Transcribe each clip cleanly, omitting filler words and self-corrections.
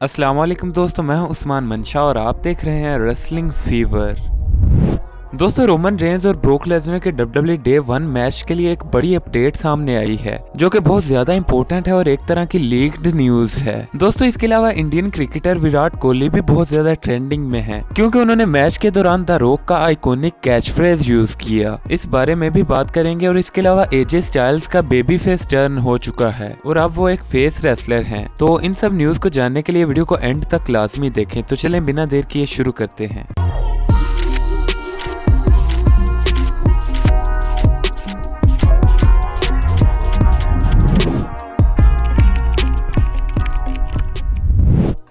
अस्सलाम वालेकुम दोस्तों, मैं हूं उस्मान मंशा और आप देख रहे हैं रेसलिंग फीवर। दोस्तों, रोमन रेंज और ब्रोक लेसनर के WWE डे 1 मैच के लिए एक बड़ी अपडेट सामने आई है जो कि बहुत ज्यादा इंपॉर्टेंट है और एक तरह की लीक्ड न्यूज है। दोस्तों, इसके अलावा इंडियन क्रिकेटर विराट कोहली भी बहुत ज्यादा ट्रेंडिंग में है क्योंकि उन्होंने मैच के दौरान द रॉक का आइकॉनिक कैच फ्रेज यूज किया। इस बारे में भी बात करेंगे और इसके अलावा एजे स्टाइल्स का बेबी फेस टर्न हो चुका है और अब वो एक फेस रेसलर हैं। तो इन सब न्यूज को जानने के लिए वीडियो को एंड तक लाजमी देखें। तो चलें बिना देर किए शुरू करते हैं।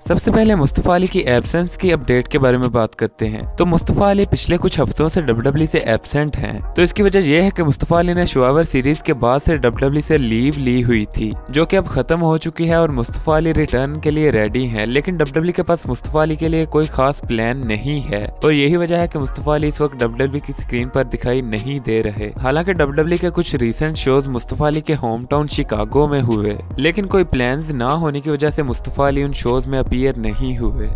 सबसे पहले मुस्तफा अली की एब्सेंस की अपडेट के बारे में बात करते हैं। तो मुस्तफा अली पिछले कुछ हफ्तों से WWE से एब्सेंट हैं। तो इसकी वजह यह है कि मुस्तफा अली ने शुआवर सीरीज के बाद से WWE से लीव ली हुई थी जो कि अब खत्म हो चुकी है और मुस्तफा अली रिटर्न के लिए रेडी हैं। लेकिन WWE के पास मुस्तफा अली के लिए कोई खास प्लान नहीं है और यही वजह है कि मुस्तफा अली इस वक्त WWE की स्क्रीन पर दिखाई नहीं दे रहे। हालांकि WWE के कुछ रिसेंट शोज मुस्तफा अली के होम टाउन शिकागो में हुए, लेकिन कोई प्लान्स ना होने की वजह से मुस्तफा अली उन शोज में अपीयर नहीं हुए।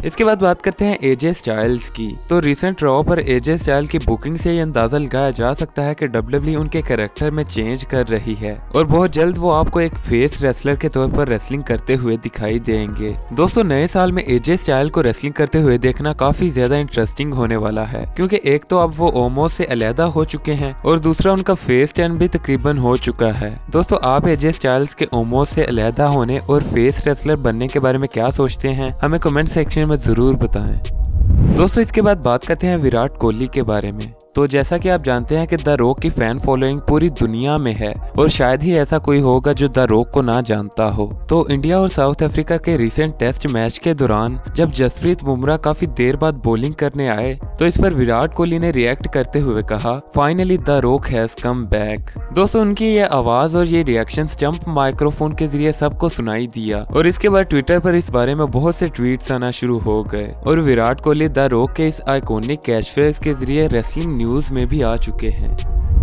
इसके बाद बात करते हैं एजे स्टाइल्स की। तो रिसेंट रॉ पर एजे स्टाइल की बुकिंग से ये अंदाजा लगाया जा सकता है कि WWE उनके कैरेक्टर में चेंज कर रही है और बहुत जल्द वो आपको एक फेस रेसलर के तौर पर रेसलिंग करते हुए दिखाई देंगे। दोस्तों, नए साल में एजे स्टाइल को रेसलिंग करते हुए देखना काफी ज्यादा इंटरेस्टिंग होने वाला है क्योंकि एक तो अब वो ओमो से अलहदा हो चुके हैं और दूसरा उनका फेस टर्न भी तकरीबन हो चुका है। दोस्तों, आप एजे स्टाइल्स के ओमो से अलहदा होने और फेस रेसलर बनने के बारे में क्या सोचते हैं, हमें कमेंट सेक्शन में जरूर बताएं। दोस्तों, इसके बाद बात करते हैं विराट कोहली के बारे में। तो जैसा कि आप जानते हैं कि द रॉक की फैन फॉलोइंग पूरी दुनिया में है और शायद ही ऐसा कोई होगा जो द रॉक को ना जानता हो। तो इंडिया और साउथ अफ्रीका के रिसेंट टेस्ट मैच के दौरान जब जसप्रीत बुमराह काफी देर बाद बॉलिंग करने आए तो इस पर विराट कोहली ने रिएक्ट करते हुए कहा, finally the rock has come back. दोस्तों, उनकी ये आवाज और ये रिएक्शन स्टंप माइक्रोफोन के जरिए सबको सुनाई दिया और इसके बाद ट्विटर पर इस बारे में बहुत से ट्वीट्स आना शुरू हो गए और विराट कोहली द रॉक के इस आइकॉनिक कैच फ्रेज के जरिए रेसलिंग न्यूज में भी आ चुके हैं।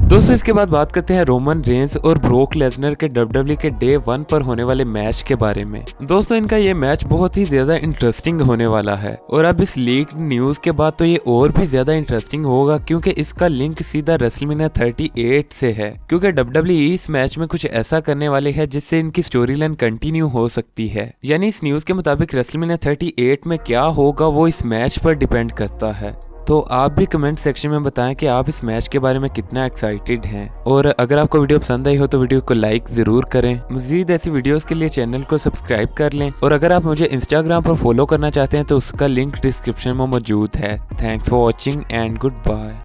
दोस्तों, इसके बाद बात करते हैं रोमन रेंज और ब्रोक लेसनर के WWE के डे 1 पर होने वाले मैच के बारे में। दोस्तों, इनका ये मैच बहुत ही ज्यादा इंटरेस्टिंग होने वाला है और अब इस लीक न्यूज के बाद तो ये और भी ज्यादा इंटरेस्टिंग होगा क्योंकि इसका लिंक सीधा रेसलमेनिया 38 से है क्योंकि WWE इस मैच में कुछ ऐसा करने वाले है जिससे इनकी स्टोरी लाइन कंटिन्यू हो सकती है। यानी इस न्यूज के मुताबिक रेसलमेनिया 38 में क्या होगा वो इस मैच पर डिपेंड करता है। तो आप भी कमेंट सेक्शन में बताएं कि आप इस मैच के बारे में कितना एक्साइटेड हैं और अगर आपको वीडियो पसंद आई हो तो वीडियो को लाइक जरूर करें। मज़ीद ऐसी वीडियोस के लिए चैनल को सब्सक्राइब कर लें और अगर आप मुझे इंस्टाग्राम पर फॉलो करना चाहते हैं तो उसका लिंक डिस्क्रिप्शन में मौजूद है। Thanks for watching and good bye.